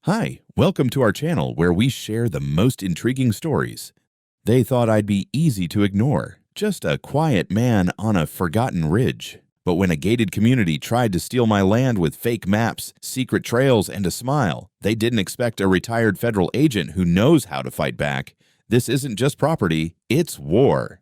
Hi, welcome to our channel where we share the most intriguing stories. They thought I'd be easy to ignore, just a quiet man on a forgotten ridge. But when a gated community tried to steal my land with fake maps, secret trails, and a smile, they didn't expect a retired federal agent who knows how to fight back. This isn't just property, it's war.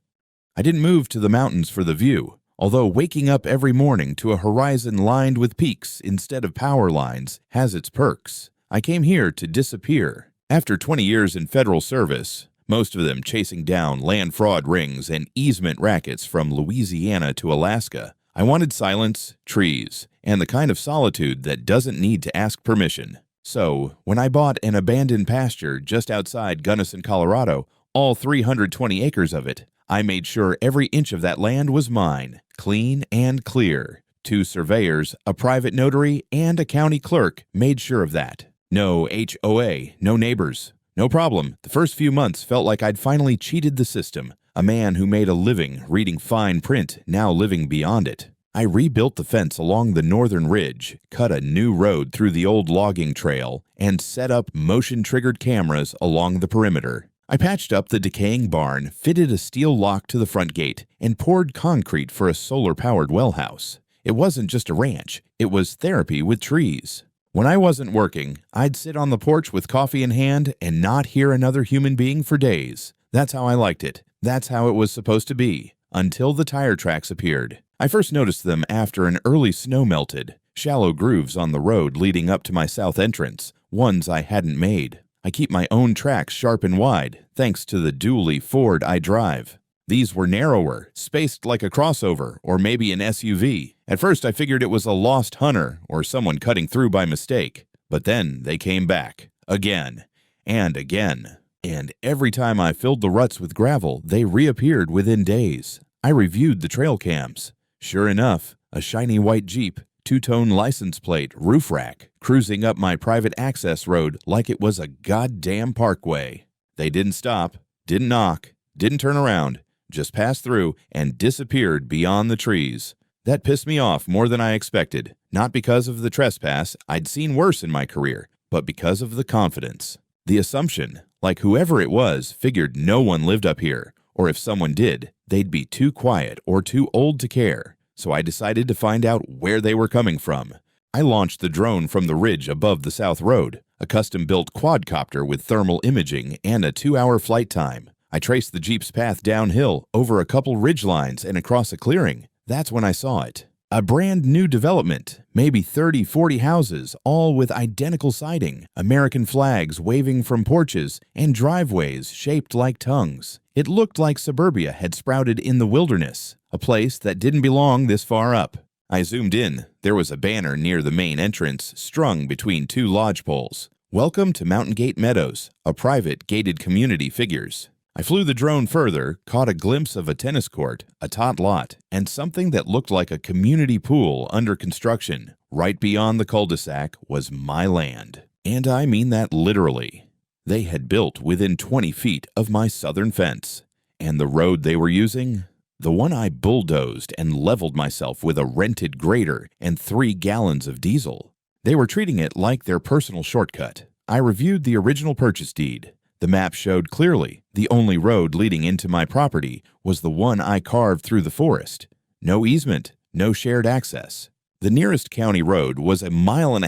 I didn't move to the mountains for the view. Although waking up every morning to a horizon lined with peaks instead of power lines has its perks, I came here to disappear. After 20 years in federal service, most of them chasing down land fraud rings and easement rackets from Louisiana to Alaska, I wanted silence, trees, and the kind of solitude that doesn't need to ask permission. So, when I bought an abandoned pasture just outside Gunnison, Colorado, all 320 acres of it, I made sure every inch of that land was mine, clean and clear. 2 surveyors, a private notary, and a county clerk made sure of that. No HOA, no neighbors. No problem. The first few months felt like I'd finally cheated the system. A man who made a living reading fine print, now living beyond it. I rebuilt the fence along the northern ridge, cut a new road through the old logging trail, and set up motion-triggered cameras along the perimeter. I patched up the decaying barn, fitted a steel lock to the front gate, and poured concrete for a solar-powered well house. It wasn't just a ranch, it was therapy with trees. When I wasn't working, I'd sit on the porch with coffee in hand and not hear another human being for days. That's how I liked it. That's how it was supposed to be, until the tire tracks appeared. I first noticed them after an early snow melted. Shallow grooves on the road leading up to my south entrance, ones I hadn't made. I keep my own tracks sharp and wide, thanks to the dually Ford I drive. These were narrower, spaced like a crossover, or maybe an SUV. At first I figured it was a lost hunter, or someone cutting through by mistake. But then they came back, again, and again. And every time I filled the ruts with gravel, they reappeared within days. I reviewed the trail cams. Sure enough, a shiny white Jeep, 2-tone license plate, roof rack, cruising up my private access road like it was a goddamn parkway. They didn't stop, didn't knock, didn't turn around, just passed through and disappeared beyond the trees. That pissed me off more than I expected, not because of the trespass, I'd seen worse in my career, but because of the confidence. The assumption, like whoever it was figured no one lived up here, or if someone did, they'd be too quiet or too old to care. So I decided to find out where they were coming from. I launched the drone from the ridge above the South Road, a custom-built quadcopter with thermal imaging and a 2-hour flight time. I traced the Jeep's path downhill, over a couple ridge lines and across a clearing. That's when I saw it. A brand new development, maybe 30-40 houses, all with identical siding, American flags waving from porches, and driveways shaped like tongues. It looked like suburbia had sprouted in the wilderness, a place that didn't belong this far up. I zoomed in. There was a banner near the main entrance, strung between 2 lodge poles. Welcome to Mountain Gate Meadows, a private gated community figures. I flew the drone further, caught a glimpse of a tennis court, a tot lot, and something that looked like a community pool under construction. Right beyond the cul-de-sac was my land. And I mean that literally. They had built within 20 feet of my southern fence. And the road they were using? The one I bulldozed and leveled myself with a rented grader and 3 gallons of diesel. They were treating it like their personal shortcut. I reviewed the original purchase deed. The map showed clearly the only road leading into my property was the one I carved through the forest. No easement, no shared access. The nearest county road was a 1.5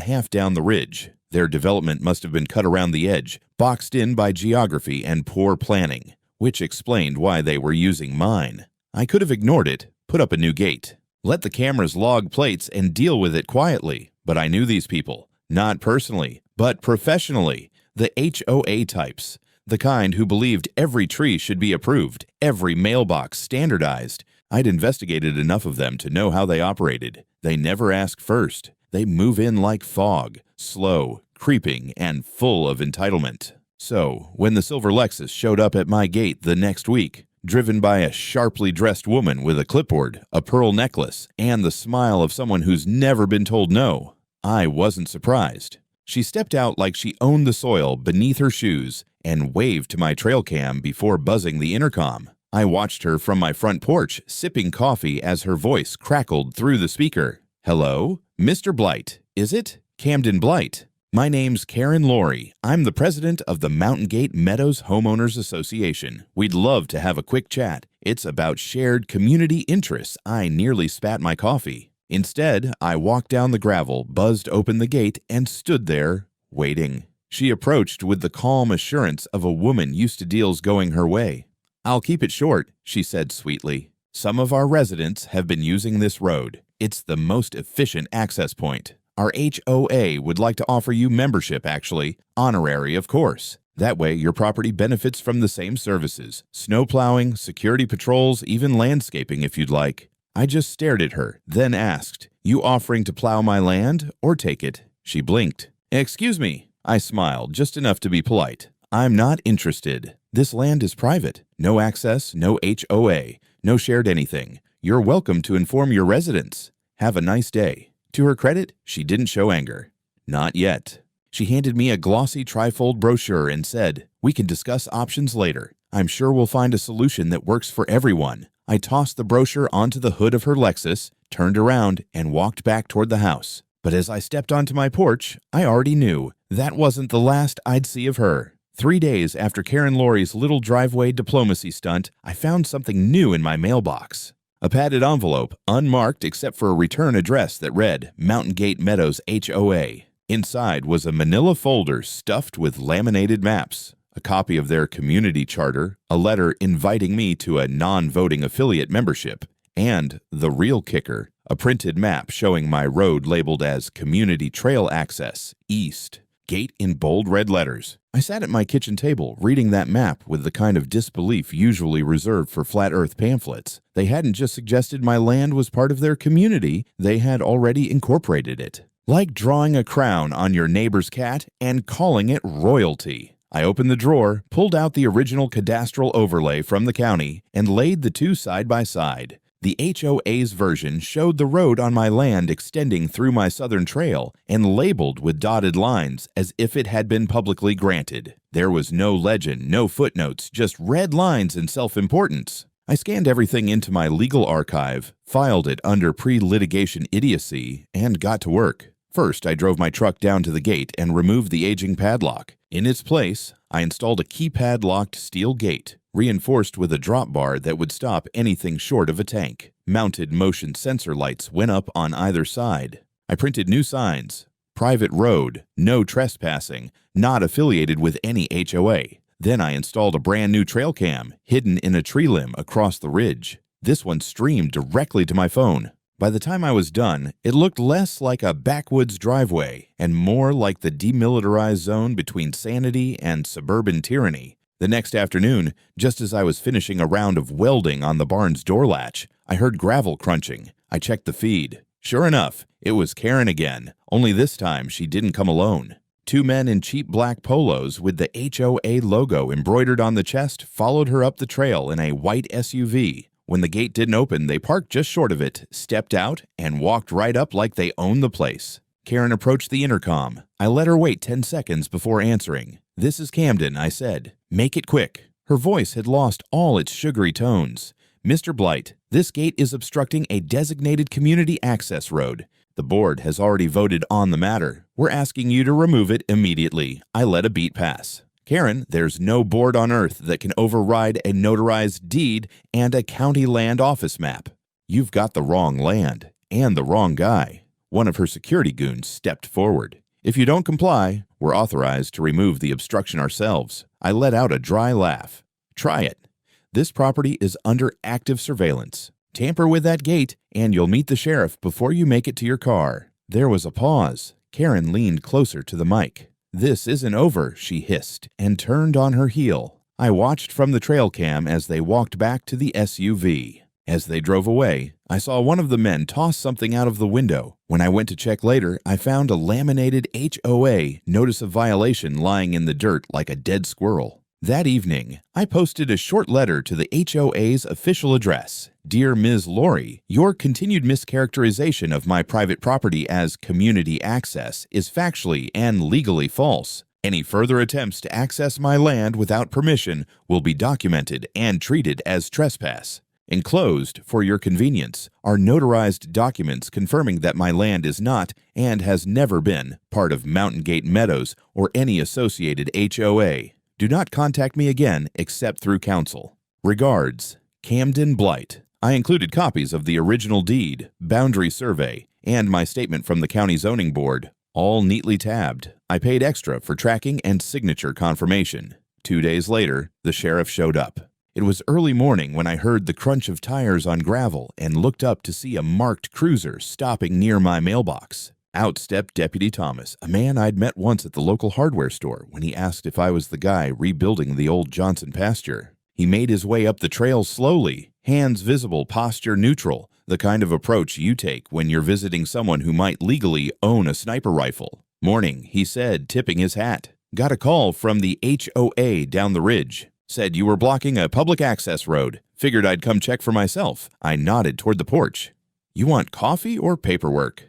miles down the ridge. Their development must have been cut around the edge, boxed in by geography and poor planning, which explained why they were using mine. I could have ignored it, put up a new gate, let the cameras log plates and deal with it quietly, but I knew these people, not personally, but professionally, the HOA types. The kind who believed every tree should be approved, every mailbox standardized. I'd investigated enough of them to know how they operated. They never ask first. They move in like fog, slow, creeping, and full of entitlement. So, when the silver Lexus showed up at my gate the next week, driven by a sharply dressed woman with a clipboard, a pearl necklace, and the smile of someone who's never been told no, I wasn't surprised. She stepped out like she owned the soil beneath her shoes and waved to my trail cam before buzzing the intercom. I watched her from my front porch, sipping coffee as her voice crackled through the speaker. "Hello? Mr. Blight, is it? Camden Blight." My name's Karen Laurie. I'm the president of the Mountain Gate Meadows Homeowners Association. We'd love to have a quick chat. It's about shared community interests. I nearly spat my coffee. Instead, I walked down the gravel, buzzed open the gate, and stood there, waiting. She approached with the calm assurance of a woman used to deals going her way. "I'll keep it short," she said sweetly. "Some of our residents have been using this road. It's the most efficient access point. Our HOA would like to offer you membership, actually. Honorary, of course. That way, your property benefits from the same services. Snow plowing, security patrols, even landscaping if you'd like." I just stared at her, then asked, "You offering to plow my land or take it?" She blinked. "Excuse me." I smiled, just enough to be polite. "I'm not interested. This land is private. No access, no HOA, no shared anything. You're welcome to inform your residents. Have a nice day." To her credit, she didn't show anger. Not yet. She handed me a glossy trifold brochure and said, "We can discuss options later. I'm sure we'll find a solution that works for everyone." I tossed the brochure onto the hood of her Lexus, turned around, and walked back toward the house. But as I stepped onto my porch, I already knew that wasn't the last I'd see of her. 3 days after Karen Laurie's little driveway diplomacy stunt, I found something new in my mailbox. A padded envelope, unmarked except for a return address that read Mountain Gate Meadows HOA. Inside was a manila folder stuffed with laminated maps, a copy of their community charter, a letter inviting me to a non-voting affiliate membership, and, the real kicker, a printed map showing my road labeled as Community Trail Access, East. Gate in bold red letters. I sat at my kitchen table reading that map with the kind of disbelief usually reserved for flat earth pamphlets. They hadn't just suggested my land was part of their community, they had already incorporated it. Like drawing a crown on your neighbor's cat and calling it royalty. I opened the drawer, pulled out the original cadastral overlay from the county, and laid the two side by side. The HOA's version showed the road on my land extending through my southern trail and labeled with dotted lines as if it had been publicly granted. There was no legend, no footnotes, just red lines and self-importance. I scanned everything into my legal archive, filed it under pre-litigation idiocy, and got to work. First, I drove my truck down to the gate and removed the aging padlock. In its place, I installed a keypad-locked steel gate, reinforced with a drop bar that would stop anything short of a tank. Mounted motion sensor lights went up on either side. I printed new signs. Private road, no trespassing, not affiliated with any HOA. Then I installed a brand new trail cam, hidden in a tree limb across the ridge. This one streamed directly to my phone. By the time I was done, it looked less like a backwoods driveway and more like the demilitarized zone between sanity and suburban tyranny. The next afternoon, just as I was finishing a round of welding on the barn's door latch, I heard gravel crunching. I checked the feed. Sure enough, it was Karen again, only this time she didn't come alone. 2 men in cheap black polos with the HOA logo embroidered on the chest followed her up the trail in a white SUV. When the gate didn't open, they parked just short of it, stepped out, and walked right up like they owned the place. Karen approached the intercom. I let her wait 10 seconds before answering. "This is Camden," I said. "Make it quick." Her voice had lost all its sugary tones. "Mr. Blight, this gate is obstructing a designated community access road. The board has already voted on the matter. We're asking you to remove it immediately." I let a beat pass. "Karen, there's no board on earth that can override a notarized deed and a county land office map. You've got the wrong land and the wrong guy." One of her security goons stepped forward. "If you don't comply, we're authorized to remove the obstruction ourselves." I let out a dry laugh. "Try it. This property is under active surveillance. Tamper with that gate, and you'll meet the sheriff before you make it to your car." There was a pause. Karen leaned closer to the mic. "This isn't over," she hissed, and turned on her heel. I watched from the trail cam as they walked back to the SUV. As they drove away, I saw one of the men toss something out of the window. When I went to check later, I found a laminated HOA notice of violation lying in the dirt like a dead squirrel. That evening, I posted a short letter to the HOA's official address. "Dear Ms. Laurie, your continued mischaracterization of my private property as community access is factually and legally false. Any further attempts to access my land without permission will be documented and treated as trespass. Enclosed, for your convenience, are notarized documents confirming that my land is not, and has never been, part of Mountain Gate Meadows or any associated HOA. Do not contact me again except through counsel. Regards, Camden Blight. I included copies of the original deed, boundary survey, and my statement from the county zoning board, all neatly tabbed. I paid extra for tracking and signature confirmation. 2 days later, the sheriff showed up. It was early morning when I heard the crunch of tires on gravel and looked up to see a marked cruiser stopping near my mailbox. Out stepped Deputy Thomas, a man I'd met once at the local hardware store when he asked if I was the guy rebuilding the old Johnson pasture. He made his way up the trail slowly, hands visible, posture neutral, the kind of approach you take when you're visiting someone who might legally own a sniper rifle. Morning, he said, tipping his hat. Got a call from the HOA down the ridge. Said you were blocking a public access road. Figured I'd come check for myself. I nodded toward the porch. You want coffee or paperwork?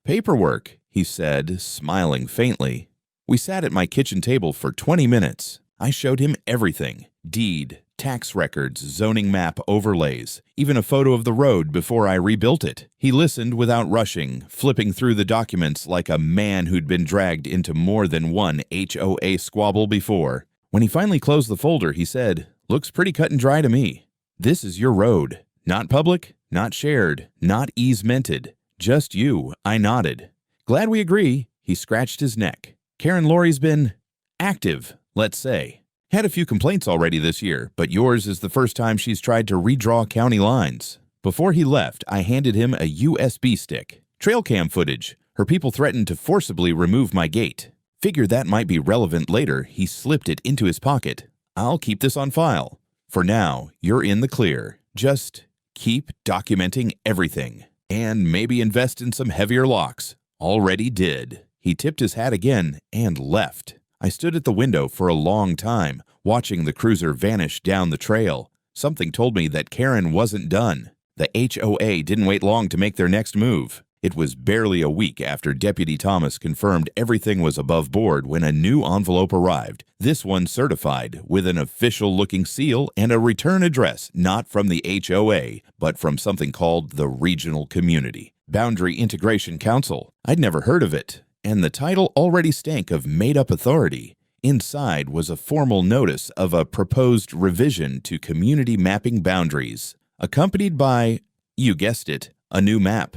Paperwork, he said, smiling faintly. We sat at my kitchen table for 20 minutes. I showed him everything. Deed, tax records, zoning map overlays, even a photo of the road before I rebuilt it. He listened without rushing, flipping through the documents like a man who'd been dragged into more than one HOA squabble before. When he finally closed the folder, he said, "Looks pretty cut and dry to me. This is your road. Not public, not shared, not easemented. Just you." I nodded. "Glad we agree." He scratched his neck. "Karen Laurie's been active, let's say. Had a few complaints already this year, but yours is the first time she's tried to redraw county lines." Before he left, I handed him a USB stick. Trail cam footage. Her people threatened to forcibly remove my gate. Figured that might be relevant later. He slipped it into his pocket. "I'll keep this on file. For now, you're in the clear. Just keep documenting everything. And maybe invest in some heavier locks." Already did. He tipped his hat again and left. I stood at the window for a long time, watching the cruiser vanish down the trail. Something told me that Karen wasn't done. The HOA didn't wait long to make their next move. It was barely a week after Deputy Thomas confirmed everything was above board when a new envelope arrived, this one certified, with an official-looking seal and a return address not from the HOA, but from something called the Regional Community Boundary Integration Council. I'd never heard of it, and the title already stank of made-up authority. Inside was a formal notice of a proposed revision to community mapping boundaries, accompanied by, you guessed it, a new map.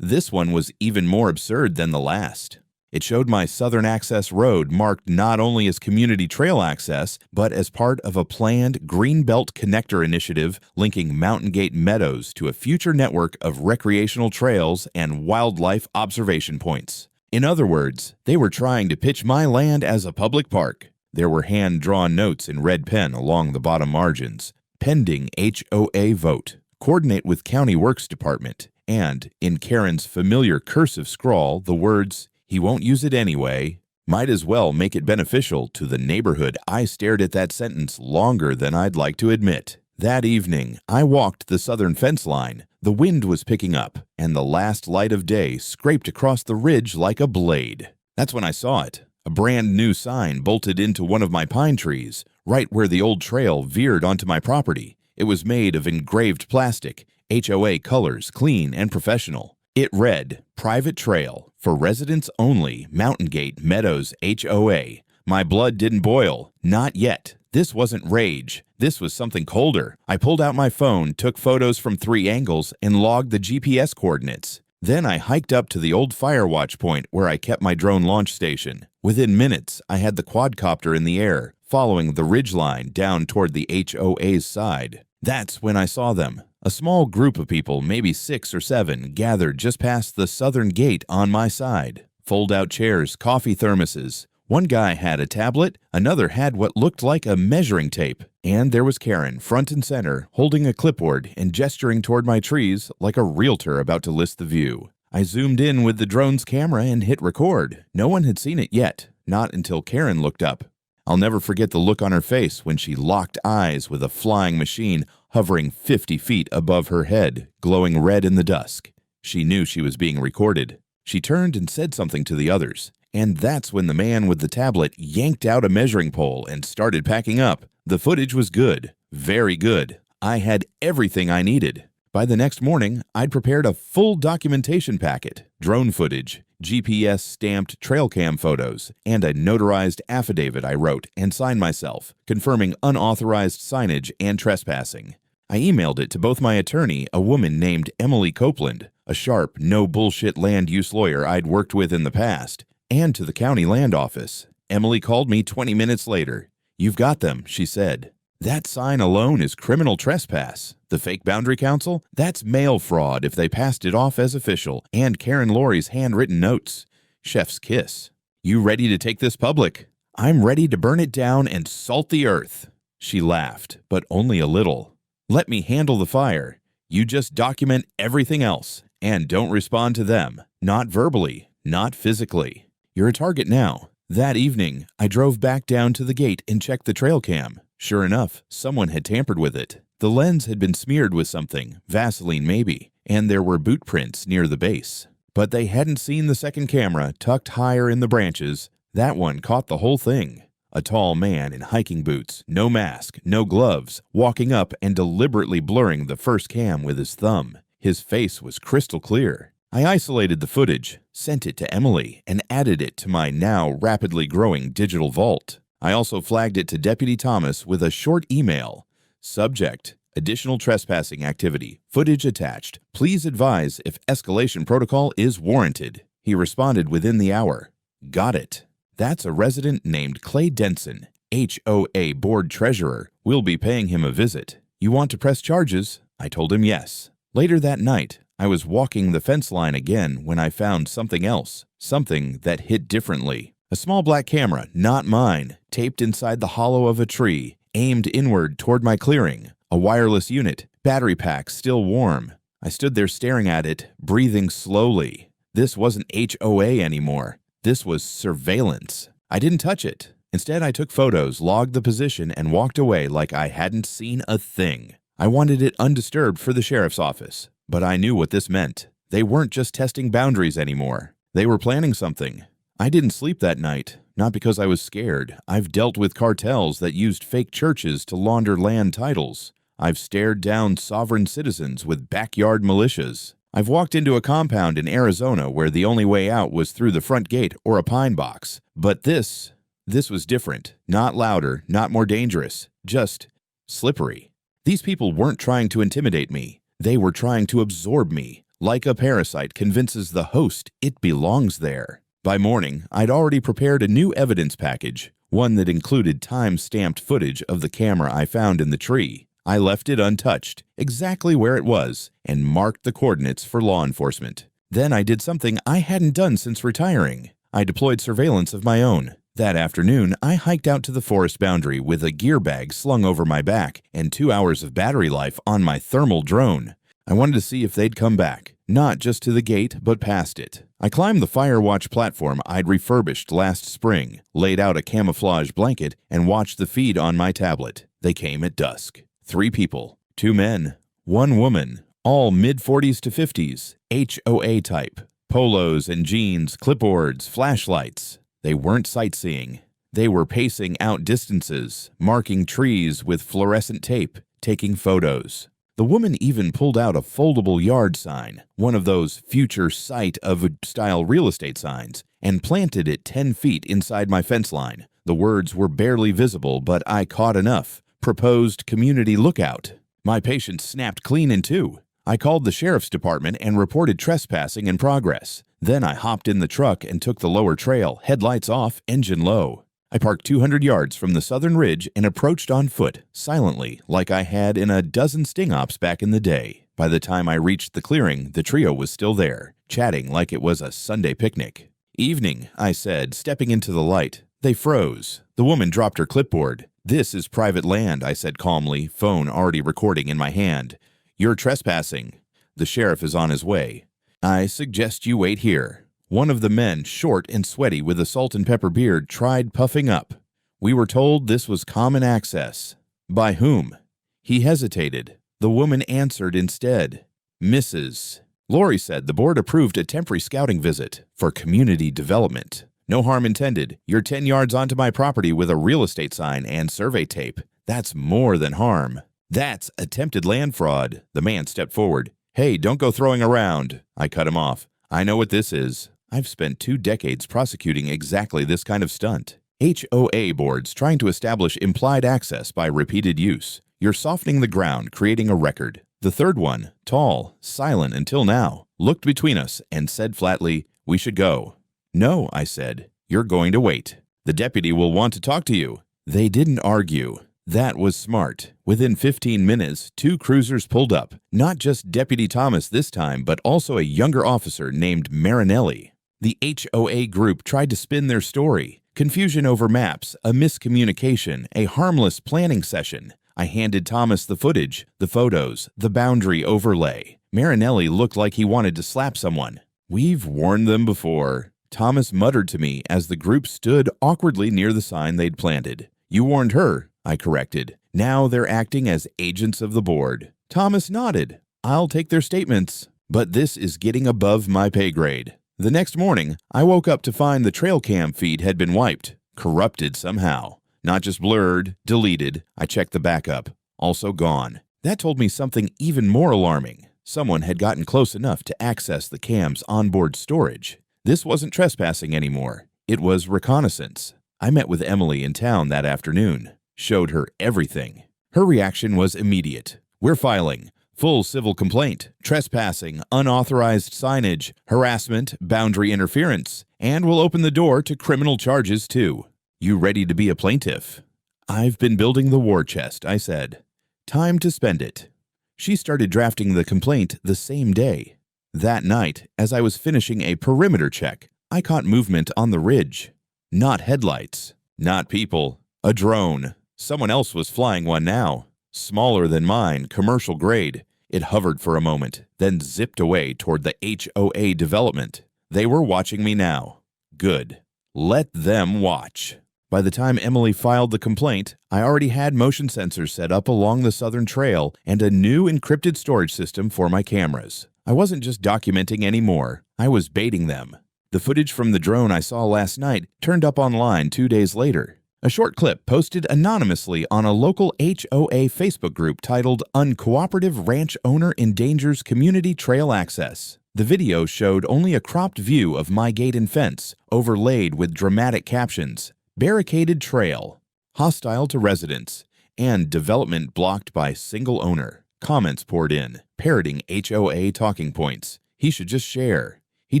This one was even more absurd than the last. It showed my Southern Access Road marked not only as community trail access, but as part of a planned Greenbelt Connector initiative linking Mountain Gate Meadows to a future network of recreational trails and wildlife observation points. In other words, they were trying to pitch my land as a public park. There were hand-drawn notes in red pen along the bottom margins. Pending HOA vote. Coordinate with County Works Department. And, in Karen's familiar cursive scrawl, the words, "He won't use it anyway." Might as well make it beneficial to the neighborhood. I stared at that sentence longer than I'd like to admit. That evening, I walked the southern fence line. The wind was picking up, and the last light of day scraped across the ridge like a blade. That's when I saw it. A brand new sign bolted into one of my pine trees, right where the old trail veered onto my property. It was made of engraved plastic, HOA colors, clean and professional. It read, "Private Trail, for residents only, Mountain Gate Meadows HOA." My blood didn't boil. Not yet. This wasn't rage. This was something colder. I pulled out my phone, took photos from 3 angles, and logged the GPS coordinates. Then I hiked up to the old fire watch point where I kept my drone launch station. Within minutes, I had the quadcopter in the air, following the ridgeline down toward the HOA's side. That's when I saw them. A small group of people, maybe 6 or 7, gathered just past the southern gate on my side. Fold-out chairs, coffee thermoses. One guy had a tablet, another had what looked like a measuring tape. And there was Karen, front and center, holding a clipboard and gesturing toward my trees like a realtor about to list the view. I zoomed in with the drone's camera and hit record. No one had seen it yet, not until Karen looked up. I'll never forget the look on her face when she locked eyes with a flying machine hovering 50 feet above her head, glowing red in the dusk. She knew she was being recorded. She turned and said something to the others. And that's when the man with the tablet yanked out a measuring pole and started packing up. The footage was good. Very good. I had everything I needed. By the next morning, I'd prepared a full documentation packet, drone footage, GPS-stamped trail cam photos, and a notarized affidavit I wrote and signed myself, confirming unauthorized signage and trespassing. I emailed it to both my attorney, a woman named Emily Copeland, a sharp, no-bullshit land use lawyer I'd worked with in the past, and to the county land office. Emily called me 20 minutes later. "You've got them," she said. "That sign alone is criminal trespass. The fake boundary council? That's mail fraud if they passed it off as official, and Karen Laurie's handwritten notes. Chef's kiss. You ready to take this public? I'm ready to burn it down and salt the earth." She laughed, but only a little. "Let me handle the fire. You just document everything else, and don't respond to them. Not verbally, not physically. You're a target now." That evening, I drove back down to the gate and checked the trail cam. Sure enough, someone had tampered with it. The lens had been smeared with something, Vaseline maybe, and there were boot prints near the base. But they hadn't seen the second camera tucked higher in the branches. That one caught the whole thing. A tall man in hiking boots, no mask, no gloves, walking up and deliberately blurring the first cam with his thumb. His face was crystal clear. I isolated the footage, sent it to Emily, and added it to my now rapidly growing digital vault. I also flagged it to Deputy Thomas with a short email. Subject: additional trespassing activity. Footage attached. Please advise if escalation protocol is warranted. He responded within the hour. Got it. That's a resident named Clay Denson, HOA board treasurer. We'll be paying him a visit. You want to press charges? I told him yes. Later that night, I was walking the fence line again when I found something else, something that hit differently. A small black camera, not mine, taped inside the hollow of a tree, aimed inward toward my clearing. A wireless unit, battery pack still warm. I stood there staring at it, breathing slowly. This wasn't HOA anymore. This was surveillance. I didn't touch it. Instead, I took photos, logged the position, and walked away like I hadn't seen a thing. I wanted it undisturbed for the sheriff's office, but I knew what this meant. They weren't just testing boundaries anymore. They were planning something. I didn't sleep that night, not because I was scared. I've dealt with cartels that used fake churches to launder land titles. I've stared down sovereign citizens with backyard militias. I've walked into a compound in Arizona where the only way out was through the front gate or a pine box. But this was different. Not louder, not more dangerous, just slippery. These people weren't trying to intimidate me. They were trying to absorb me, like a parasite convinces the host it belongs there. By morning, I'd already prepared a new evidence package, one that included time-stamped footage of the camera I found in the tree. I left it untouched, exactly where it was, and marked the coordinates for law enforcement. Then I did something I hadn't done since retiring. I deployed surveillance of my own. That afternoon, I hiked out to the forest boundary with a gear bag slung over my back and 2 hours of battery life on my thermal drone. I wanted to see if they'd come back, not just to the gate, but past it. I climbed the Firewatch platform I'd refurbished last spring, laid out a camouflage blanket, and watched the feed on my tablet. They came at dusk. 3 people, 2 men, 1 woman, all mid-40s to 50s, HOA type, polos and jeans, clipboards, flashlights. They weren't sightseeing. They were pacing out distances, marking trees with fluorescent tape, taking photos. The woman even pulled out a foldable yard sign, one of those future site-of-style real estate signs, and planted it 10 feet inside my fence line. The words were barely visible, but I caught enough. Proposed community lookout. My patience snapped clean in two. I called the sheriff's department and reported trespassing in progress. Then I hopped in the truck and took the lower trail, headlights off, engine low. I parked 200 yards from the southern ridge and approached on foot, silently, like I had in a dozen sting ops back in the day. By the time I reached the clearing, the trio was still there, chatting like it was a Sunday picnic. "Evening," I said, stepping into the light. They froze. The woman dropped her clipboard. "This is private land," I said calmly, phone already recording in my hand. "You're trespassing. The sheriff is on his way. I suggest you wait here." One of the men, short and sweaty with a salt and pepper beard, tried puffing up. "We were told this was common access." "By whom?" He hesitated. The woman answered instead. "Mrs. Laurie said the board approved a temporary scouting visit for community development. No harm intended. You're 10 yards onto my property with a real estate sign and survey tape. That's more than harm." That's attempted land fraud. The man stepped forward. Hey, don't go throwing around. I cut him off. I know what this is. I've spent 2 decades prosecuting exactly this kind of stunt. HOA boards trying to establish implied access by repeated use. You're softening the ground, creating a record. The third one, tall, silent until now, looked between us and said flatly, "We should go." "No," I said. "You're going to wait. The deputy will want to talk to you." They didn't argue. That was smart. Within 15 minutes, 2 cruisers pulled up. Not just Deputy Thomas this time, but also a younger officer named Marinelli. The HOA group tried to spin their story. Confusion over maps, a miscommunication, a harmless planning session. I handed Thomas the footage, the photos, the boundary overlay. Marinelli looked like he wanted to slap someone. "We've warned them before," Thomas muttered to me as the group stood awkwardly near the sign they'd planted. "You warned her," I corrected. "Now they're acting as agents of the board." Thomas nodded. "I'll take their statements. But this is getting above my pay grade." The next morning, I woke up to find the trail cam feed had been wiped, corrupted somehow. Not just blurred, deleted. I checked the backup. Also gone. That told me something even more alarming. Someone had gotten close enough to access the cam's onboard storage. This wasn't trespassing anymore. It was reconnaissance. I met with Emily in town that afternoon. Showed her everything. Her reaction was immediate. "We're filing. Full civil complaint, trespassing, unauthorized signage, harassment, boundary interference, and we'll open the door to criminal charges too. You ready to be a plaintiff?" "I've been building the war chest," I said. "Time to spend it." She started drafting the complaint the same day. That night, as I was finishing a perimeter check, I caught movement on the ridge. Not headlights, not people, a drone. Someone else was flying one now. Smaller than mine, commercial grade. It hovered for a moment, then zipped away toward the HOA development. They were watching me now. Good. Let them watch. By the time Emily filed the complaint, I already had motion sensors set up along the southern trail and a new encrypted storage system for my cameras. I wasn't just documenting anymore. I was baiting them. The footage from the drone I saw last night turned up online 2 days later. A short clip posted anonymously on a local HOA Facebook group titled "Uncooperative Ranch Owner Endangers Community Trail Access." The video showed only a cropped view of my gate and fence, overlaid with dramatic captions, "Barricaded trail," "Hostile to residents," and "Development blocked by single owner." Comments poured in, parroting HOA talking points. "He should just share. He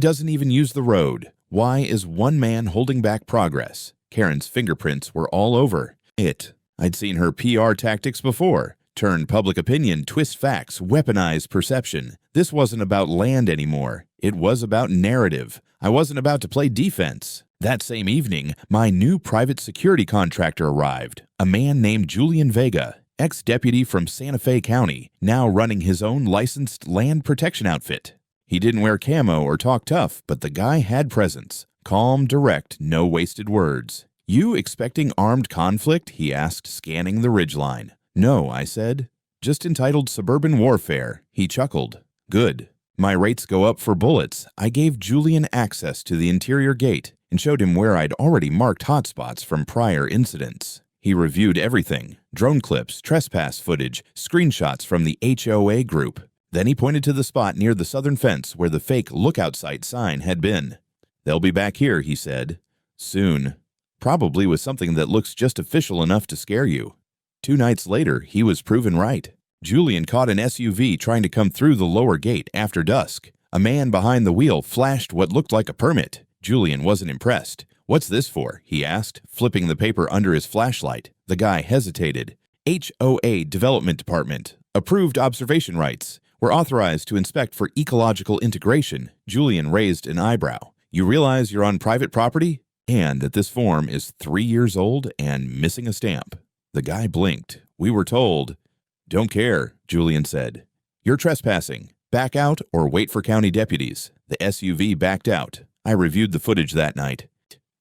doesn't even use the road. Why is one man holding back progress?" Karen's fingerprints were all over it. I'd seen her PR tactics before. Turn public opinion, twist facts, weaponize perception. This wasn't about land anymore. It was about narrative. I wasn't about to play defense. That same evening, my new private security contractor arrived, a man named Julian Vega, ex-deputy from Santa Fe County, now running his own licensed land protection outfit. He didn't wear camo or talk tough, but the guy had presence. Calm, direct, no wasted words. "You expecting armed conflict?" he asked, scanning the ridgeline. "No," I said. "Just entitled suburban warfare." He chuckled. "Good. My rates go up for bullets." I gave Julian access to the interior gate and showed him where I'd already marked hotspots from prior incidents. He reviewed everything: drone clips, trespass footage, screenshots from the HOA group. Then he pointed to the spot near the southern fence where the fake lookout site sign had been. "They'll be back here," he said. "Soon. Probably with something that looks just official enough to scare you." 2 nights later, he was proven right. Julian caught an SUV trying to come through the lower gate after dusk. A man behind the wheel flashed what looked like a permit. Julian wasn't impressed. "What's this for?" he asked, flipping the paper under his flashlight. The guy hesitated. "HOA Development Department. Approved observation rights. We're authorized to inspect for ecological integration." Julian raised an eyebrow. "You realize you're on private property? And that this form is 3 years old and missing a stamp." The guy blinked. "We were told." "Don't care," Julian said. "You're trespassing. Back out or wait for county deputies." The SUV backed out. I reviewed the footage that night.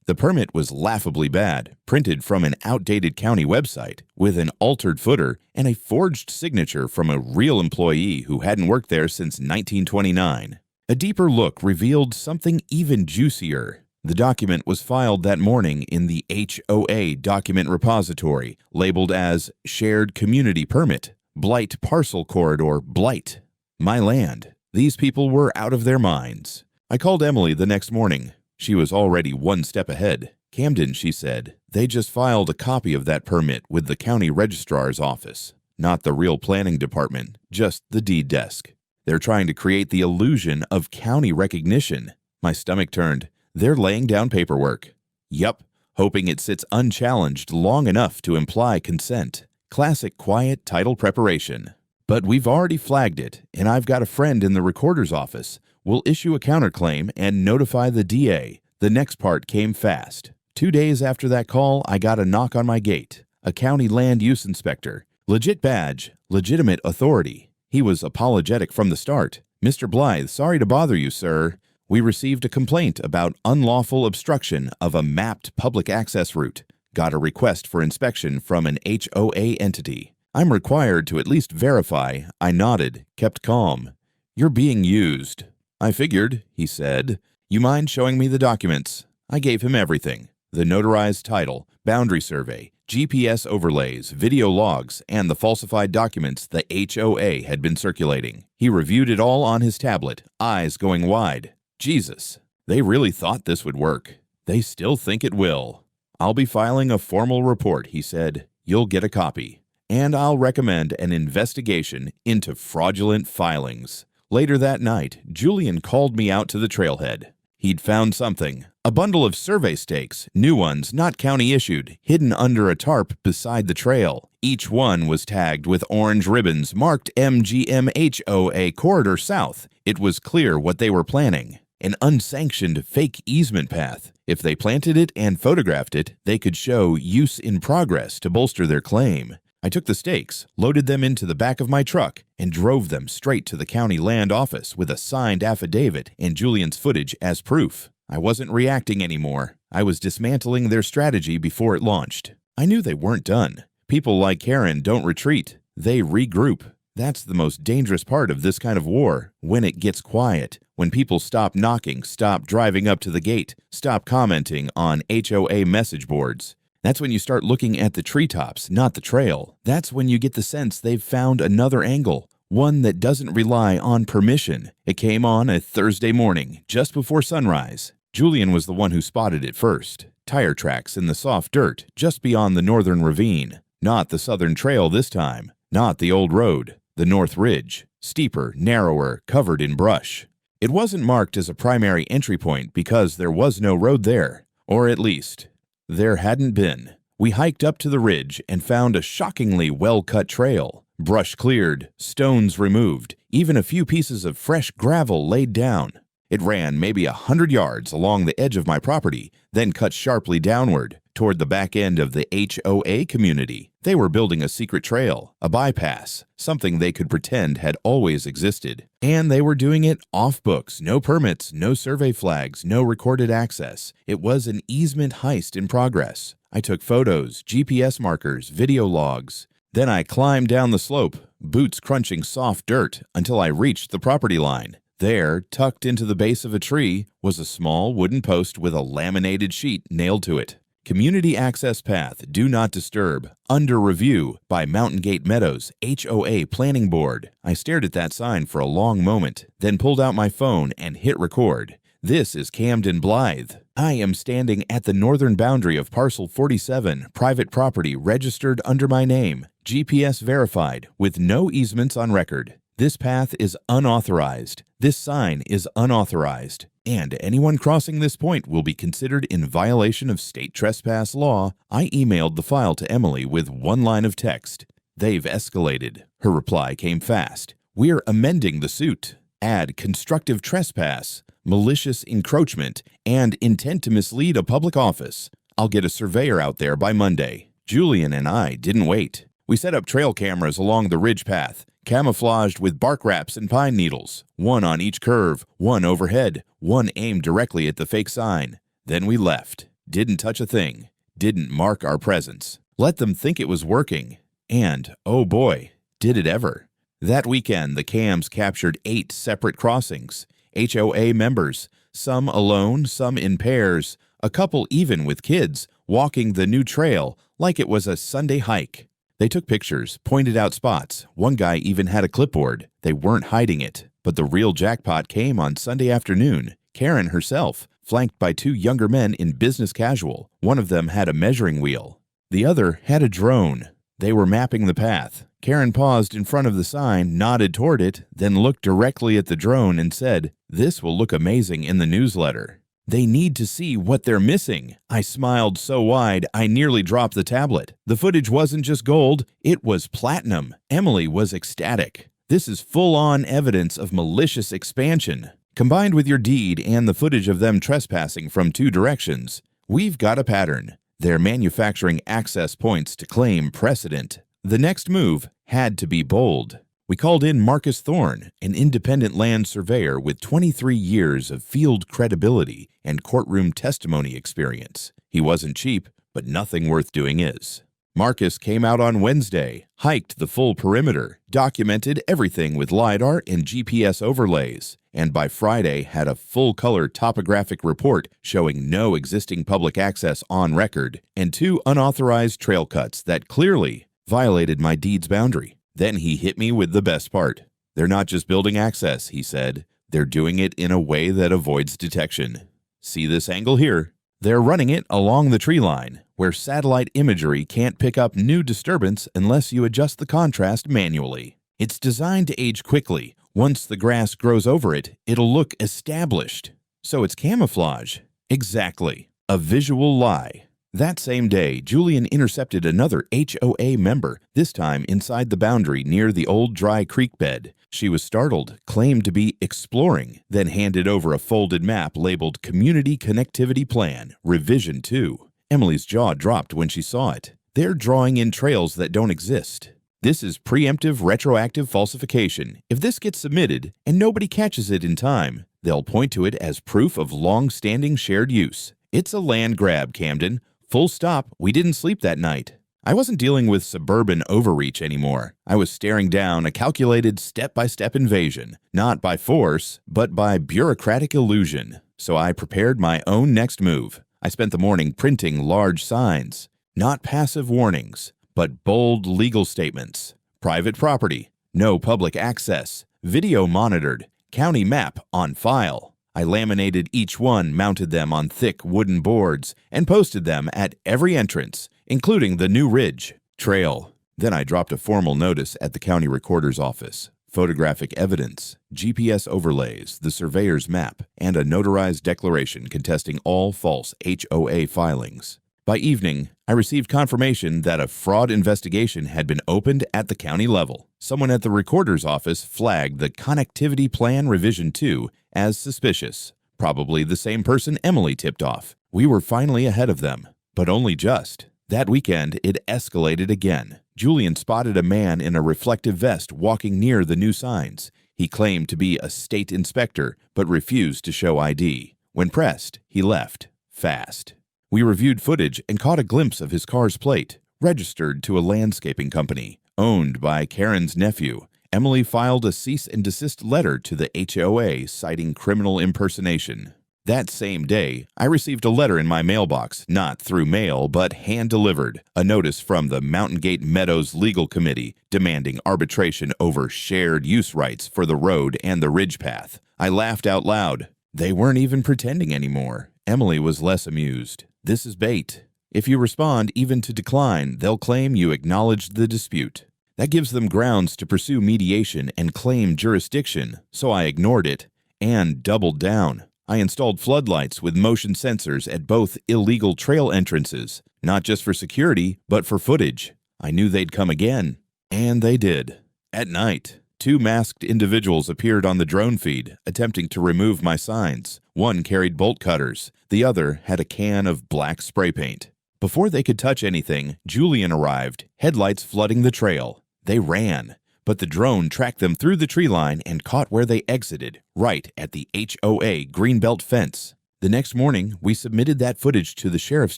The permit was laughably bad, printed from an outdated county website, with an altered footer and a forged signature from a real employee who hadn't worked there since 1929. A deeper look revealed something even juicier. The document was filed that morning in the HOA document repository, labeled as Shared Community Permit. Blight Parcel Corridor Blight. My land. These people were out of their minds. I called Emily the next morning. She was already one step ahead. Camden, she said, they just filed a copy of that permit with the county registrar's office. Not the real planning department, just the deed desk. They're trying to create the illusion of county recognition. My stomach turned. They're laying down paperwork. Yup, hoping it sits unchallenged long enough to imply consent. Classic quiet title preparation. But we've already flagged it, and I've got a friend in the recorder's office. We'll issue a counterclaim and notify the DA. The next part came fast. 2 days after that call, I got a knock on my gate. A county land use inspector. Legit badge, legitimate authority. He was apologetic from the start. Mr. Blythe, sorry to bother you, sir. We received a complaint about unlawful obstruction of a mapped public access route. Got a request for inspection from an HOA entity. I'm required to at least verify. I nodded, kept calm. You're being used. I figured, he said. You mind showing me the documents? I gave him everything. The notarized title, boundary survey, GPS overlays, video logs, and the falsified documents the HOA had been circulating. He reviewed it all on his tablet, eyes going wide. Jesus, they really thought this would work. They still think it will. I'll be filing a formal report, he said. You'll get a copy. And I'll recommend an investigation into fraudulent filings. Later that night, Julian called me out to the trailhead. He'd found something. A bundle of survey stakes, new ones, not county issued, hidden under a tarp beside the trail. Each one was tagged with orange ribbons marked MGMHOA Corridor South. It was clear what they were planning. An unsanctioned fake easement path. If they planted it and photographed it, they could show use in progress to bolster their claim. I took the stakes, loaded them into the back of my truck, and drove them straight to the county land office with a signed affidavit and Julian's footage as proof. I wasn't reacting anymore. I was dismantling their strategy before it launched. I knew they weren't done. People like Karen don't retreat. They regroup. That's the most dangerous part of this kind of war, when it gets quiet, when people stop knocking, stop driving up to the gate, stop commenting on HOA message boards. That's when you start looking at the treetops, not the trail. That's when you get the sense they've found another angle, one that doesn't rely on permission. It came on a Thursday morning, just before sunrise. Julian was the one who spotted it first. Tire tracks in the soft dirt, just beyond the northern ravine. Not the southern trail this time. Not the old road. The North Ridge. Steeper, narrower, covered in brush. It wasn't marked as a primary entry point because there was no road there. Or at least, there hadn't been. We hiked up to the ridge and found a shockingly well-cut trail. Brush cleared, stones removed, even a few pieces of fresh gravel laid down. It ran maybe 100 yards along the edge of my property, then cut sharply downward toward the back end of the HOA community. They were building a secret trail, a bypass, something they could pretend had always existed. And they were doing it off books, no permits, no survey flags, no recorded access. It was an easement heist in progress. I took photos, GPS markers, video logs. Then I climbed down the slope, boots crunching soft dirt, until I reached the property line. There, tucked into the base of a tree, was a small wooden post with a laminated sheet nailed to it. Community Access Path, Do Not Disturb, under review by Mountain Gate Meadows, HOA Planning Board. I stared at that sign for a long moment, then pulled out my phone and hit record. This is Camden Blythe. I am standing at the northern boundary of Parcel 47, private property registered under my name, GPS verified, with no easements on record. This path is unauthorized. This sign is unauthorized. And anyone crossing this point will be considered in violation of state trespass law. I emailed the file to Emily with one line of text. They've escalated. Her reply came fast. We're amending the suit. Add constructive trespass, malicious encroachment, and intent to mislead a public office. I'll get a surveyor out there by Monday. Julian and I didn't wait. We set up trail cameras along the ridge path, camouflaged with bark wraps and pine needles, one on each curve, one overhead, one aimed directly at the fake sign. Then we left. Didn't touch a thing. Didn't mark our presence. Let them think it was working. And, oh boy, did it ever. That weekend, the cams captured 8 separate crossings. HOA members, some alone, some in pairs, a couple even with kids, walking the new trail like it was a Sunday hike. They took pictures, pointed out spots. One guy even had a clipboard. They weren't hiding it. But the real jackpot came on Sunday afternoon. Karen herself, flanked by two younger men in business casual. One of them had a measuring wheel. The other had a drone. They were mapping the path. Karen paused in front of the sign, nodded toward it, then looked directly at the drone and said, "This will look amazing in the newsletter." They need to see what they're missing. I smiled so wide, I nearly dropped the tablet. The footage wasn't just gold, it was platinum. Emily was ecstatic. This is full-on evidence of malicious expansion. Combined with your deed and the footage of them trespassing from two directions, we've got a pattern. They're manufacturing access points to claim precedent. The next move had to be bold. We called in Marcus Thorne, an independent land surveyor with 23 years of field credibility and courtroom testimony experience. He wasn't cheap, but nothing worth doing is. Marcus came out on Wednesday, hiked the full perimeter, documented everything with LiDAR and GPS overlays, and by Friday had a full-color topographic report showing no existing public access on record and two unauthorized trail cuts that clearly violated my deed's boundary. Then he hit me with the best part. They're not just building access, he said. They're doing it in a way that avoids detection. See this angle here? They're running it along the tree line, where satellite imagery can't pick up new disturbance unless you adjust the contrast manually. It's designed to age quickly. Once the grass grows over it, it'll look established. So it's camouflage. Exactly. A visual lie. That same day, Julian intercepted another HOA member, this time inside the boundary near the old dry creek bed. She was startled, claimed to be exploring, then handed over a folded map labeled Community Connectivity Plan, Revision 2. Emily's jaw dropped when she saw it. They're drawing in trails that don't exist. This is preemptive retroactive falsification. If this gets submitted and nobody catches it in time, they'll point to it as proof of long-standing shared use. It's a land grab, Camden. Full stop, we didn't sleep that night. I wasn't dealing with suburban overreach anymore. I was staring down a calculated step-by-step invasion, not by force, but by bureaucratic illusion. So I prepared my own next move. I spent the morning printing large signs, not passive warnings, but bold legal statements. Private property, no public access, video monitored, county map on file. I laminated each one, mounted them on thick wooden boards, and posted them at every entrance, including the New Ridge Trail. Then I dropped a formal notice at the county recorder's office. Photographic evidence, GPS overlays, the surveyor's map, and a notarized declaration contesting all false HOA filings. By evening, I received confirmation that a fraud investigation had been opened at the county level. Someone at the recorder's office flagged the Connectivity Plan Revision 2 as suspicious, probably the same person Emily tipped off. We were finally ahead of them, but only just. That weekend, it escalated again. Julian spotted a man in a reflective vest walking near the new signs. He claimed to be a state inspector, but refused to show ID. When pressed, he left, fast. We reviewed footage and caught a glimpse of his car's plate, registered to a landscaping company, owned by Karen's nephew. Emily filed a cease and desist letter to the HOA citing criminal impersonation. That same day, I received a letter in my mailbox, not through mail, but hand-delivered, a notice from the Mountain Gate Meadows Legal Committee demanding arbitration over shared use rights for the road and the ridge path. I laughed out loud. They weren't even pretending anymore. Emily was less amused. This is bait. If you respond even to decline, they'll claim you acknowledged the dispute. That gives them grounds to pursue mediation and claim jurisdiction, so I ignored it and doubled down. I installed floodlights with motion sensors at both illegal trail entrances, not just for security, but for footage. I knew they'd come again, and they did. At night, two masked individuals appeared on the drone feed, attempting to remove my signs. One carried bolt cutters. The other had a can of black spray paint. Before they could touch anything, Julian arrived, headlights flooding the trail. They ran, but the drone tracked them through the tree line and caught where they exited, right at the HOA Greenbelt fence. The next morning, we submitted that footage to the sheriff's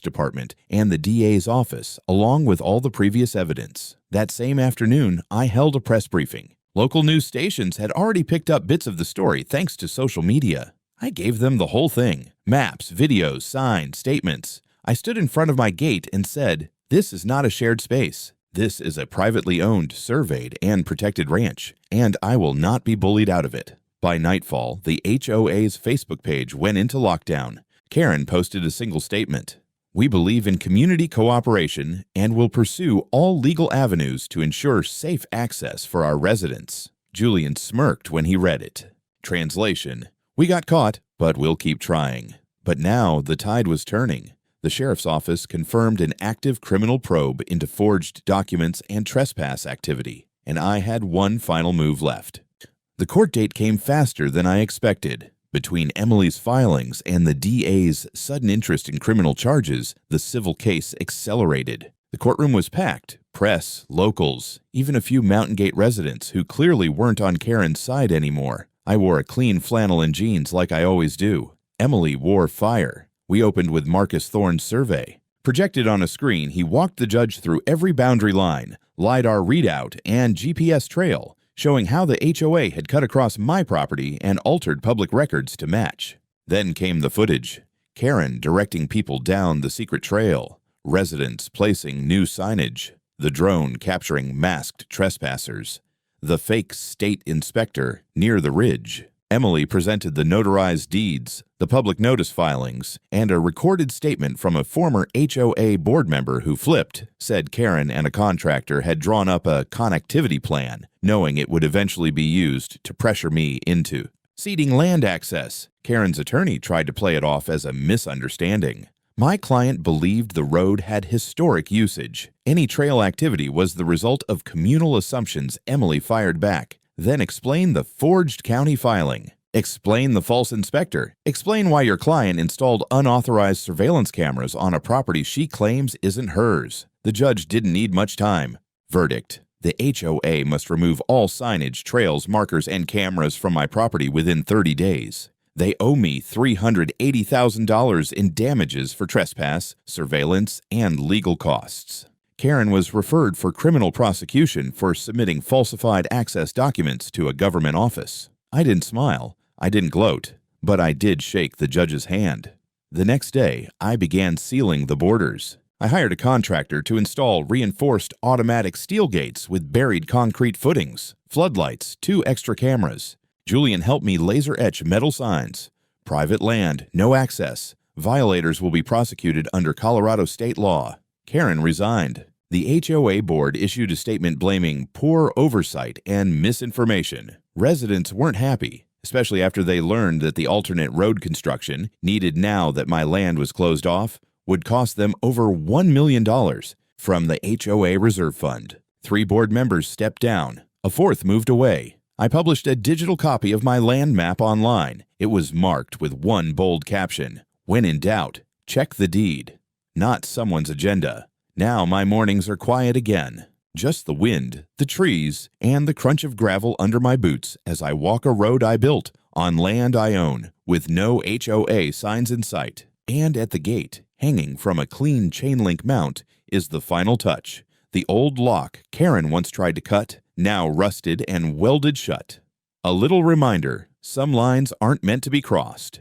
department and the DA's office, along with all the previous evidence. That same afternoon, I held a press briefing. Local news stations had already picked up bits of the story thanks to social media. I gave them the whole thing. Maps, videos, signs, statements. I stood in front of my gate and said, "This is not a shared space. This is a privately owned, surveyed, and protected ranch, and I will not be bullied out of it. By nightfall, the HOA's Facebook page went into lockdown. Karen posted a single statement. We believe in community cooperation and will pursue all legal avenues to ensure safe access for our residents. Julian smirked when he read it. Translation: We got caught, but we'll keep trying. But now the tide was turning. The sheriff's office confirmed an active criminal probe into forged documents and trespass activity, and I had one final move left. The court date came faster than I expected. Between Emily's filings and the DA's sudden interest in criminal charges, the civil case accelerated. The courtroom was packed. Press, locals, even a few Mountain Gate residents who clearly weren't on Karen's side anymore. I wore a clean flannel and jeans like I always do. Emily wore fire. We opened with Marcus Thorne's survey. Projected on a screen, he walked the judge through every boundary line, LiDAR readout, and GPS trail, showing how the HOA had cut across my property and altered public records to match. Then came the footage. Karen directing people down the secret trail, residents placing new signage, the drone capturing masked trespassers, the fake state inspector near the ridge. Emily presented the notarized deeds, the public notice filings, and a recorded statement from a former HOA board member who flipped, said Karen and a contractor had drawn up a connectivity plan, knowing it would eventually be used to pressure me into ceding land access. Karen's attorney tried to play it off as a misunderstanding. My client believed the road had historic usage. Any trail activity was the result of communal assumptions. Emily fired back. Then explain the forged county filing. Explain the false inspector. Explain why your client installed unauthorized surveillance cameras on a property she claims isn't hers. The judge didn't need much time. Verdict: the HOA must remove all signage, trails, markers, and cameras from my property within 30 days. They owe me $380,000 in damages for trespass, surveillance, and legal costs. Karen was referred for criminal prosecution for submitting falsified access documents to a government office. I didn't smile, I didn't gloat, but I did shake the judge's hand. The next day, I began sealing the borders. I hired a contractor to install reinforced automatic steel gates with buried concrete footings, floodlights, 2 extra cameras. Julian helped me laser etch metal signs. Private land, no access. Violators will be prosecuted under Colorado state law. Karen resigned. The HOA board issued a statement blaming poor oversight and misinformation. Residents weren't happy, especially after they learned that the alternate road construction, needed now that my land was closed off, would cost them over $1 million from the HOA reserve fund. 3 board members stepped down. A 4th moved away. I published a digital copy of my land map online. It was marked with one bold caption: when in doubt, check the deed. Not someone's agenda. Now my mornings are quiet again. Just the wind, the trees, and the crunch of gravel under my boots as I walk a road I built on land I own, with no HOA signs in sight. And at the gate, hanging from a clean chain-link mount, is the final touch: the old lock Karen once tried to cut, now rusted and welded shut. A little reminder: some lines aren't meant to be crossed.